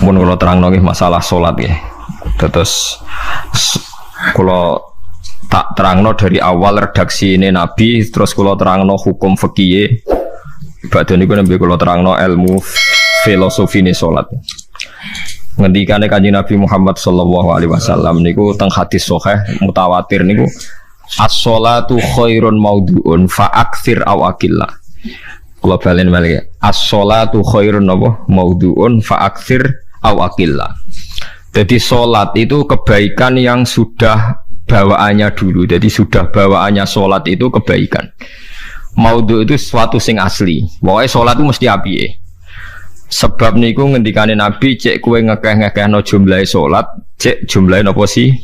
Mun kula terangno nggih masalah salat nggih. Terus kula tak terangno dari awal redaksi ini Nabi, terus kula terangno hukum fikih. Badhe niku nembe kula terangno ilmu filosofi ne salat. Ngendikane Kanjeng Nabi Muhammad sallallahu alaihi wasallam niku teng hadis sahih mutawatir niku as-sholatu khairun maudhu'un fa aktsir aw aqillah. Kula balen malih. As-sholatu khairun maudhu'un fa aktsir aw aqillah. Jadi salat itu kebaikan yang sudah bawaannya dulu. Jadi sudah bawaannya salat itu kebaikan. Maudhu itu sesuatu sing asli. Pokoknya salat itu mesti apike. Sebab niku ngendikane Nabi cek kowe ngekeh-ngekehno jumlahe salat, cek jumlahe napa sih?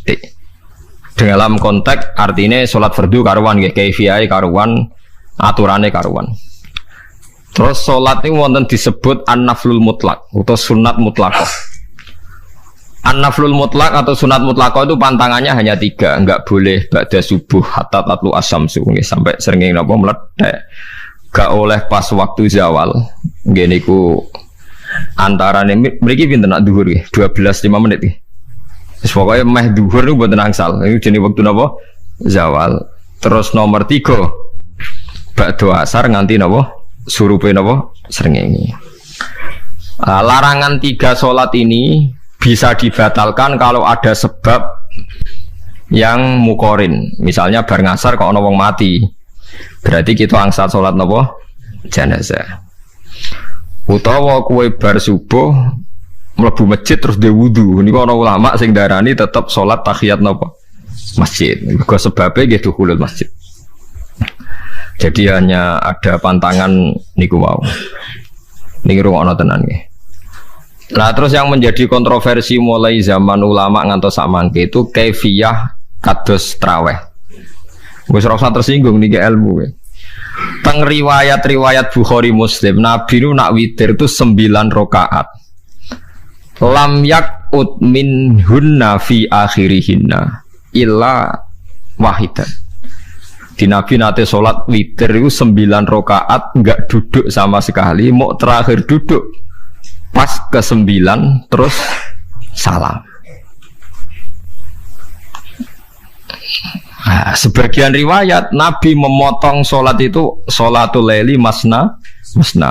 Dalam konteks artinya salat fardu karuan nggih, kaifiyahe karuan, aturane karuan. Terus salat niku wonten disebut an-naflul mutlak atau sunat mutlaqah. An-naflul mutlak atau sunat mutlaqah itu pantangannya hanya 3, enggak boleh ba'da subuh hatta tatlu asyamsu nggih sampai srengenge napa mledhek. Gak oleh pas waktu zawal. Nggih niku antarane mriki pinten nak dhuwur nggih 12:05 menit nggih. Wis pokoke meh dhuwur niku mboten angsal. Niku jenenge wektu napa? Zawal. Terus nomor 3 ba'da asar nganti napa? Surupe napa? Srengenge. Larangan 3 salat ini bisa dibatalkan kalau ada sebab yang mukorin. Misalnya bar ngasar kok ana wong mati. Berarti kita angsal salat napa? Jenazah. Utawa kowe bar subuh mlebu masjid terus dhe wudu. Niku ana ulama sing darani tetep salat tahiyat napa? Masjid. Mergo sebabe nggih dukhulul masjid. Jadi hanya ada pantangan niku wau. Niki rungokno tenan nggih. Nah terus yang menjadi kontroversi mulai zaman ulama ngantos samangke itu kaifiyah kados traweh. Wis ora usah tersinggung niki ilmu. Teng riwayat-riwayat Bukhari Muslim Nabi nu nak witir itu 9 rakaat. Lam yakut minhunna fi akhirihinna illa wahidan. Di Nabi nate salat witir itu 9 rakaat enggak duduk sama sekali, mau terakhir duduk pas ke-9 terus salam. Nah, sebagian riwayat Nabi memotong sholat itu sholatul laili masna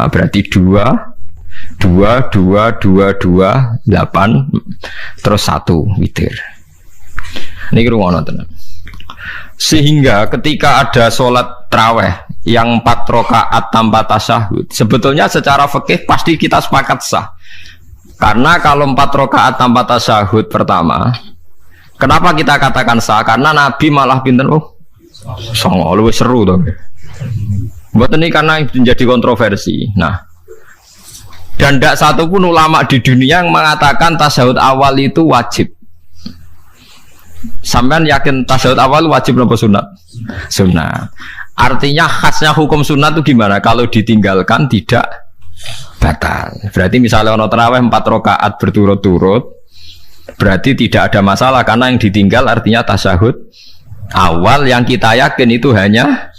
berarti 2 8 terus 1 witir. Ini rungono tenan. Sehingga ketika ada sholat tarawih yang 4 rakaat tanpa tasyahud, sebetulnya secara fikih pasti kita sepakat sah. Karena kalau 4 rakaat tanpa tasyahud pertama, kenapa kita katakan sah? Karena Nabi malah pinten songo luwih seru to. Mboten ini karena menjadi kontroversi. Nah, dan tidak satu pun ulama di dunia yang mengatakan tasyahud awal itu wajib. Sampean yakin tasyahud awal wajib atau sunat? Sunat. Artinya khasnya hukum sunat itu gimana? Kalau ditinggalkan tidak batal. Berarti misalnya ono tarawih 4 rakaat berturut-turut, berarti tidak ada masalah karena yang ditinggal artinya tasyahud awal yang kita yakin itu hanya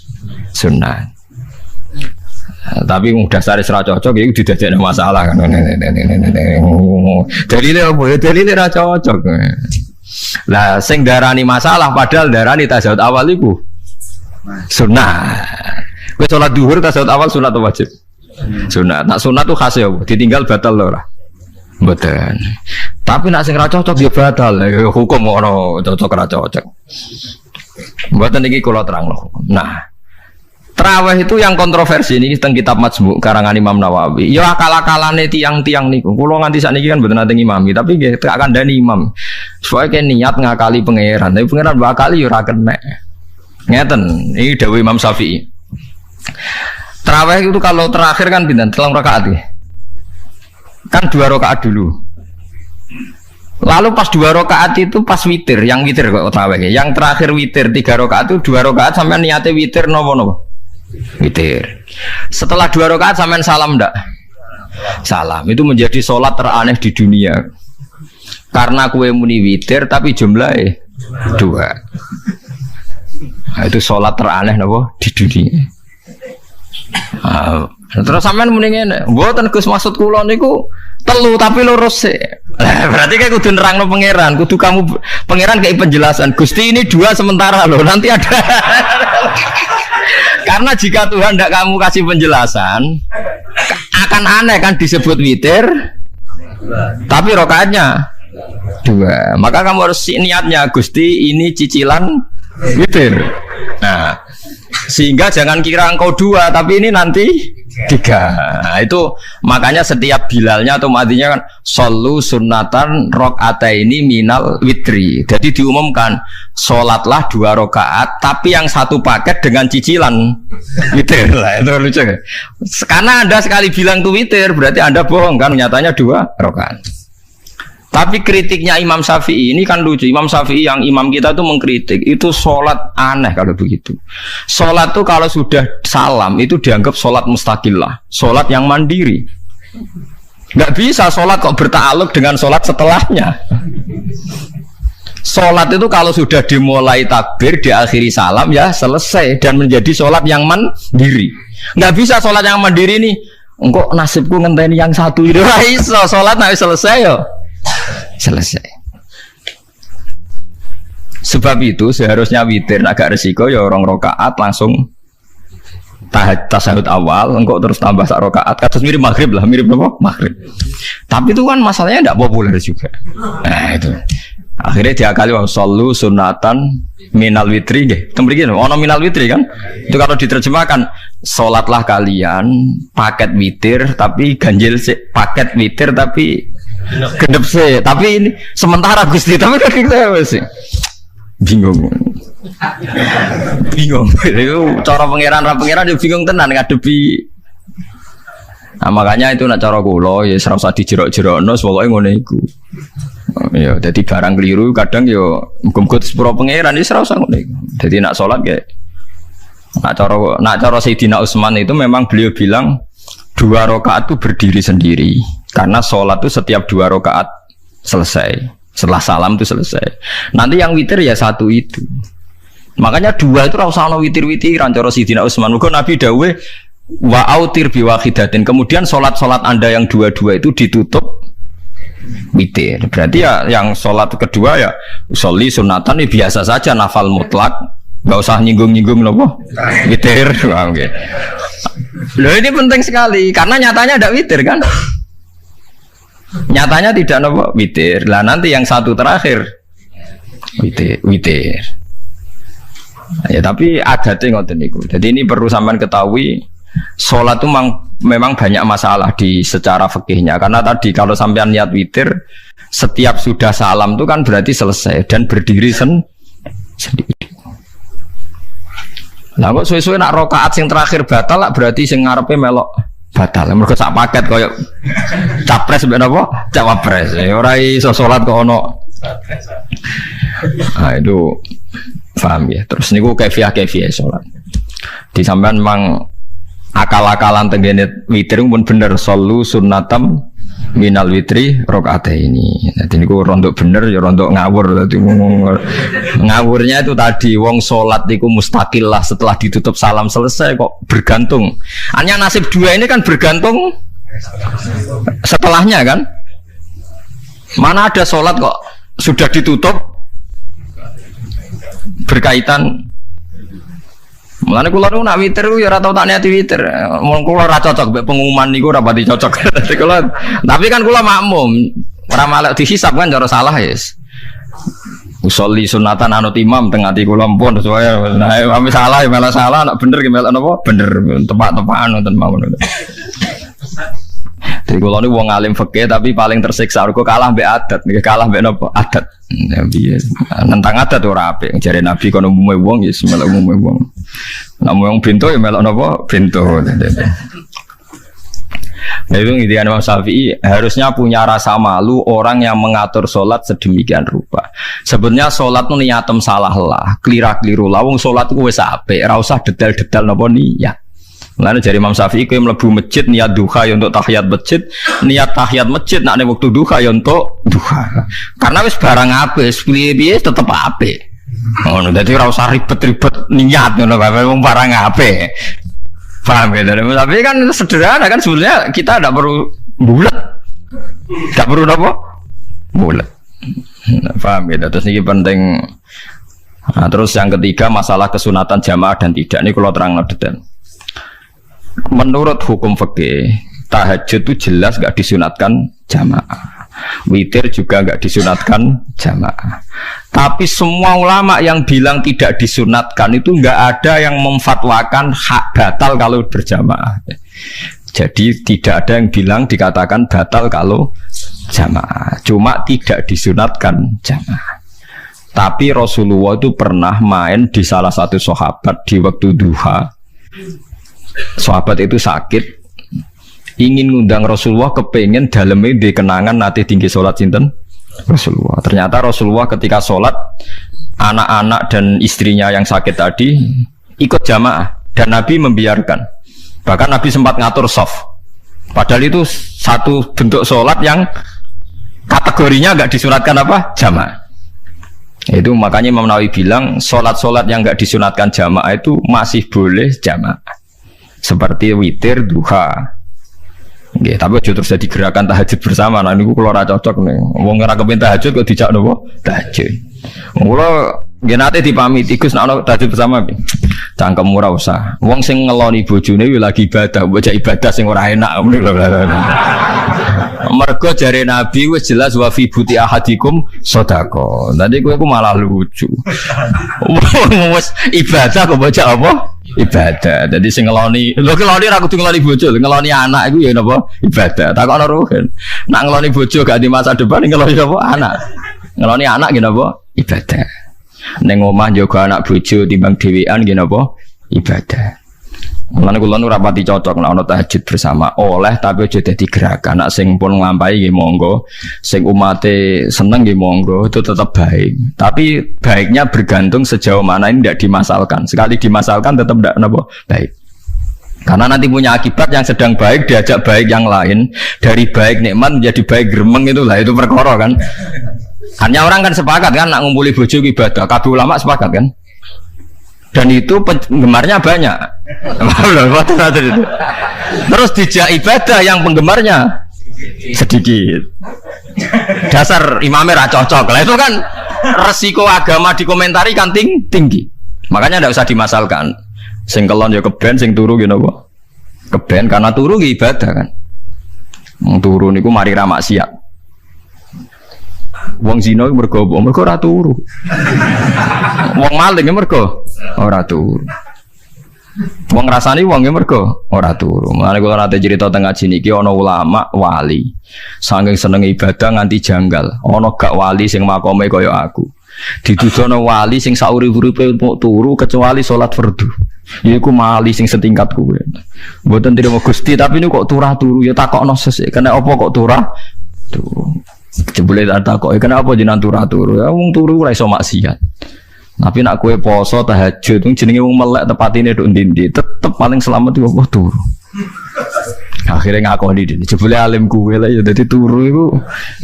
sunat. Tapi dasar ora cocok itu didadekno masalah kan. Dalile apa ya? Dalile ora cocok. Lah sing darani masalah padahal darani tasyahud awal iku sunat. Kowe salat zuhur tasyahud awal sunat atau wajib? Sunat. Nak sunat tuh khas ya, ditinggal batal lho ora. Mboten. Tapi nak sing ora cocok ya batal. Hukum ora cocok ora cocok. Mboten iki kula terangno. Nah, tarawih itu yang kontroversi ini teng kitab Majmu' karangan Imam Nawawi. Ya akal-akalane tiang-tiang niku. Kula nganti sakniki kan mboten nate ngimami, tapi nggih tak kandhani imam. Supaya niat ngakali pangeran, tapi pangeran bakali ya ora kena. Ngeten, ini dawuh Imam Syafi'i. Tarawih itu kalau terakhir kan pinten? 3 rakaat ya. Kan 2 rakaat dulu. Lalu pas 2 rakaat itu pas witir, yang witir kok tarawih. Yang terakhir witir 3 rakaat itu 2 rakaat sampean niate witir napa-napa? Witir. Setelah 2 rakaat sampean salam ndak? Salam. Itu menjadi sholat teraneh di dunia. Karena kue muni witir tapi jumlahnya 2. Nah, itu sholat teraneh napa di dunia. Terus sampean muni ngene, mboten Gus maksud kula niku 3 tapi lurus sik. Berarti kayak kudu nerangno pangeran, kudu kamu pangeran kayak penjelasan. Gusti ini 2 sementara loh, nanti ada. Karena jika Tuhan tidak kamu kasih penjelasan, akan aneh kan disebut witir, tapi rokaatnya 2. Maka kamu harus niatnya Gusti ini cicilan witir. Nah, sehingga jangan kira engkau 2, tapi ini nanti 3. Nah, itu makanya setiap bilalnya atau matinya kan solu sunnatan rokataini minal witri. Jadi diumumkan sholatlah 2 rakaat, tapi yang 1 paket dengan cicilan witir. Lah itu lucu kan? Karena Anda sekali bilang itu witir, berarti Anda bohong kan? Nyatanya 2 rakaat. Tapi kritiknya Imam Syafi'i ini kan lucu. Imam Syafi'i yang imam kita tuh mengkritik itu sholat aneh kalau begitu. Sholat tuh kalau sudah salam itu dianggap sholat mustaqillah, sholat yang mandiri. Nggak bisa sholat kok bertakluk dengan sholat setelahnya. Sholat itu kalau sudah dimulai takbir, diakhiri salam ya selesai dan menjadi sholat yang mandiri. Nggak bisa sholat yang mandiri nih. Engkau nasibku ngenteni yang 1 itu iso sholat nabi selesai yo. Selesai. Sebab itu seharusnya witir agak resiko ya 2 rakaat langsung tasahud awal, engkau terus tambah 1 rakaat. Kados mirip maghrib lah, mirip apa? Maghrib. Tapi itu kan masalahnya tidak populer juga. Nah itu. Akhirnya diakali wa shollu sunatan minal witri nggih. Temriki ono minal witri kan? Itu kalau diterjemahkan salatlah kalian paket witir tapi ganjil sih, paket witir tapi gendep sih, tapi ini sementara Gusti, tapi kan kita masih bingung. Itu cara pangeran dia bingung tenan ngadepi. Nah, makanya itu nak cara kula ya ora usah dijerok-jerokno, pokoke ngono iku. Ya, dadi barang keliru kadang ya muga-muga sepuro pangeran ya ora usah ngono iku. Dadi nak salat ya nak cara Sayyidina Utsman itu memang beliau bilang 2 rakaat itu berdiri sendiri. Karena sholat itu setiap 2 rakaat selesai. Setelah salam itu selesai. Nanti yang witir ya 1 itu. Makanya 2 itu rasa ono witir-witiran cara Sayyidina Utsman. Muga Nabi dawuh wa autir bi wahidatin. Kemudian sholat-sholat Anda yang 2 itu ditutup witir. Berarti ya yang sholat kedua ya sholli sunatan ini biasa saja nafal mutlak. Enggak usah nyinggung-nyinggung nopo witir. Oke. Loh ini penting sekali karena nyatanya ada witir kan? Nyatanya tidak nopo witir. Lah nanti yang 1 terakhir witir. Ya tapi adatnya ngoten niku. Jadi ini perlu sampean ketahui, sholat itu memang banyak masalah di secara fikihnya. Karena tadi kalau sampean niat witir, setiap sudah salam itu kan berarti selesai dan berdiri sendiri. Lah kok suwe-suwe nak rakaat sing terakhir batal lah berarti sing ngarepe melok batal. Mergo sak paket koyo capres mbek napa? Cawapres. Ora iso salat kok ono. Nah, itu paham ya. Terus niku kefiah salat. Di sampean memang akal-akalan tenggene witir pun bener solu sunnatam minal witri rakaataini. Jadi niku rondok bener ya rondok ngawur. Dadi ngawurnya itu tadi wong salat niku mustaqillah setelah ditutup salam selesai kok bergantung. Hanya nasib 2 ini kan bergantung setelahnya kan. Mana ada salat kok sudah ditutup berkaitan. Mulane kula nu nak witir ya ora tau tak niati witir. Mun kula ora cocok mbek pengumuman niku ora pati cocok. Kula tapi kan kula makmum. Ora malah dihisab kan cara salah yes. Usolli sunatan anut imam teng ati kula mpun sesuai. Nah, ame salah ya malah salah, nak bener ki melok napa? Bener tepak-tepakan wonten mawon. Jadi kula niku wong alim fikih tapi paling tersiksa kok kalah mbek adat, kalah mbek napa? Adat. Nabi nentang adat ora apik. Jare Nabi kono umume wong ya melok umume wong. Nek wong bento ya melok napa? Bento. Nah itu intinya Imam Syafi'i harusnya punya rasa malu orang yang mengatur sholat sedemikian rupa. Sebenarnya sholat itu niatem salah lah, keliru lah. Wong sholat itu wis apik, ora usah detail-detail napa niat. Mulane jare Imam Syafi'i kowe mlebu masjid niat duha ya untuk tahiyat masjid, niat tahiyat masjid nek waktu duha ya untuk duha. Karena wis barang apik, piye-piye tetep apik. Ngono dadi ora usah ribet-ribet niat ngono bae wong barang apik. Paham ya? Tapi kan sederhana kan sebenarnya kita tidak perlu bulat, tidak perlu apa bulat. Paham ya? Terus ini penting. Nah, terus yang ketiga masalah kesunatan jamaah dan tidak. Ini kalau terang detail. Menurut hukum fikih, tahajud itu jelas gak disunatkan jamaah. Witir juga gak disunatkan jamaah. Tapi semua ulama yang bilang tidak disunatkan itu gak ada yang memfatwakan hak batal kalau berjamaah. Jadi tidak ada yang bilang dikatakan batal kalau jamaah. Cuma tidak disunatkan jamaah. Tapi Rasulullah itu pernah main di salah satu sahabat di waktu duha. Sahabat itu sakit, ingin ngundang Rasulullah, kepengen dalamnya di kenangan nanti tinggi sholat sinten Rasulullah. Ternyata Rasulullah ketika sholat, anak-anak dan istrinya yang sakit tadi ikut jamaah dan Nabi membiarkan. Bahkan Nabi sempat ngatur soft. Padahal itu satu bentuk sholat yang kategorinya nggak disunatkan apa? Jamaah. Itu makanya Imam Nawawi bilang sholat-sholat yang nggak disunatkan jamaah itu masih boleh jamaah. Seperti witir, duha. Nggih, tapi aja terus jadi gerakan tahajud bersama. Nah niku kula ora cocok nih. Wong ora kepen tahajud kok dijak nopo? Tahajud. Kula nggih nate dipamiti Gus nek ana tahajud bersama piye? Cangkem ora usah. Wong sing ngeloni bojone yo lagi ibadah, bocah ibadah sing ora enak. Mergo jare Nabi wis jelas wa fi buti ahadikum sedekah. Nanti kowe ku malah lucu. Wis ibadah kok bocah apa? Ibadah. Jadi sing ngeloni, lho ngeloni ra kudu ngeloni bojo, ngeloni anak iku ya napa? Ibadah. Takokno ruhen. Nak ngeloni bojo gak di masa depan ngeloni apa? Anak. Ngeloni anak nggih napa? Ibadah. Ning omah njaga anak bojo timbang dhewean nggih napa? Ibadah. Mulane kula nu rapati cocok nek ana tahajud bersama oleh tapi aja dadi gerakan. Nek sing pun nglampahi nggih monggo, sing umate seneng nggih monggo, itu tetap baik. Tapi baiknya bergantung sejauh mana ini tidak dimasalkan. Sekali dimasalkan tetap tidak napa baik. Karena nanti punya akibat yang sedang baik diajak baik yang lain, dari baik nikmat menjadi baik gremeng itulah itu perkara kan. Hanya orang kan sepakat kan nak ngumpuli bojo ibadah, kabeh ulama sepakat kan. Dan itu penggemarnya banyak. Terus dijak ibadah yang penggemarnya sedikit. Dasar imamnya ra cocok. Lah itu kan resiko agama dikomentari kan tinggi. Makanya tidak usah dimasalkan. Sing kelon ya keben, sing turu gitu apa? Keben karena turu ibadah kan. Turu niku mari ra maksiat. Wong zina mergo ora turu. Wong maling mergo ora turu. Wong ngrasani wong mergo ora turu. Mulane kula nate cerita teng ngaji niki ana ulama wali. Saking seneng ibadah nganti janggal. Ana gak wali sing makome kaya aku. Ditudono wali sing saurip-uripe mung turu kecuali salat fardu. Yaiku wali sing setingkat kuwe. Mboten trimo Gusti tapi niku kok turah turu ya takokno sesuk. Kena apa kok turah turu? Jebule tak kok kenapa jenengan turu ya wong turu ora iso maksiat. Tapi nak kowe poso tahajud jenenge wong melek tepatine nduk ndi-ndi tetep paling selamat iku apa turu. Akhirnya ngakoni dene jebule alim kowe lah ya dadi turu iku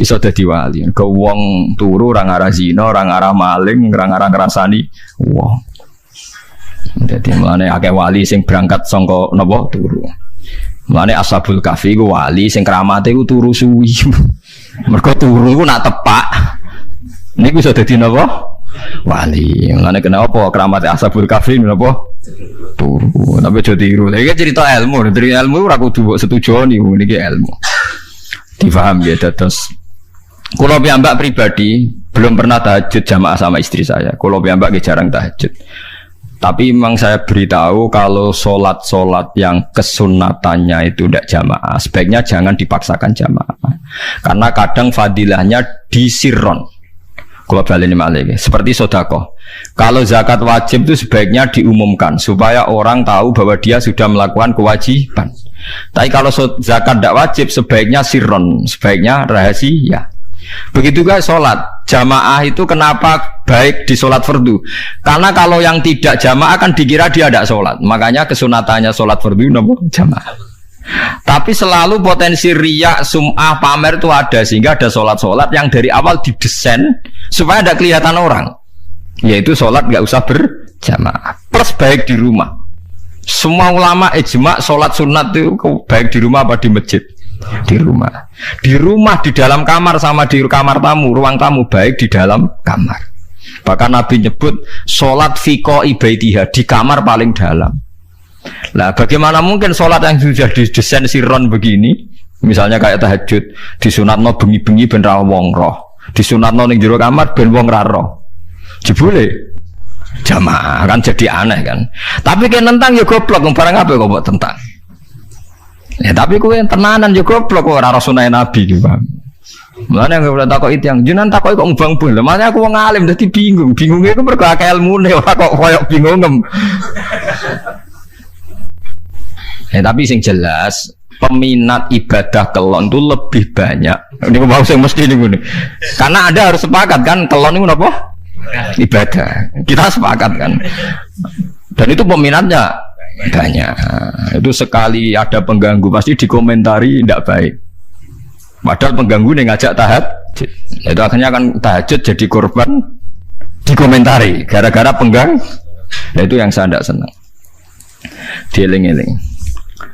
iso dadi wali. Ke wong turu ora ngarah zina, ora ngarah maling, ora ngarah ngrasani wong. Dadi mulane akeh wali sing berangkat saka napa turu. Mulane Ashabul Kahfi ku wali sing kramate ku turu suwi. Mergo turu iku nak tepak. Niku iso dadi napa? Wali. Mulane kenapa kramate Ashabul Kahfi napa? Turu. Tapi aja tiru. Iki cerita ilmu, dari ilmu ora kudu setuju niku niki ilmu. Difaham ya terus. Kula piyambak pribadi belum pernah tahajud jamaah sama istri saya. Kula piyambak jarang tahajud. Tapi memang saya beritahu kalau sholat-sholat yang kesunatannya itu tidak jamaah, sebaiknya jangan dipaksakan jamaah. Karena kadang fadilahnya disirron. Kalau balik ini malah seperti sedekah. Kalau zakat wajib itu sebaiknya diumumkan supaya orang tahu bahwa dia sudah melakukan kewajiban. Tapi kalau zakat tidak wajib sebaiknya sirron, sebaiknya rahasia. Begitu guys sholat jamaah itu kenapa baik di sholat fardu? Karena kalau yang tidak jamaah kan dikira dia tidak sholat. Makanya kesunatannya sholat fardu nomor jamaah. Tapi selalu potensi riya, sum'ah, pamer itu ada sehingga ada sholat-sholat yang dari awal didesain supaya tidak kelihatan orang. Yaitu sholat nggak usah berjamaah. Plus baik di rumah. Semua ulama ijma sholat sunat itu baik di rumah apa di masjid. Di rumah. Di rumah, di dalam kamar sama di kamar tamu, ruang tamu baik di dalam kamar. Bahkan Nabi nyebut sholat fiko ibaidiyah di kamar paling dalam. Nah, bagaimana mungkin sholat yang sudah didesain sirron begini, misalnya kayak tahajud, disunatno bengi-bengi ben ra wong roh, disunatno ning jero kamar ben wong ra roh. Jebule jamaah kan jadi aneh kan. Tapi kan tentang ya goblok, barang apa kok mbok tentang. Ya tapi kowe tenanan ya goblok kok ora sunah Nabi iki, Bang. Mulane yang ora takok itu yang jenengan takoki kok mbang-mbang. Lah makane aku wong alim dadi bingung. Bingungnya iku mergo akeh ilmune ora kok koyo bingung. Ya tapi sing jelas peminat ibadah kelon itu lebih banyak. Ini mau sing mesti niku. Karena Anda harus sepakat kan kelon niku napa? Ibadah. Kita sepakat kan. Dan itu peminatnya banyak. Itu sekali ada pengganggu pasti dikomentari tidak baik. Padahal pengganggu ini ngajak tahajud. Itu akhirnya kan tahajud jadi korban dikomentari gara-gara pengganggu. Nah, itu yang saya tidak senang. Dieling-eling.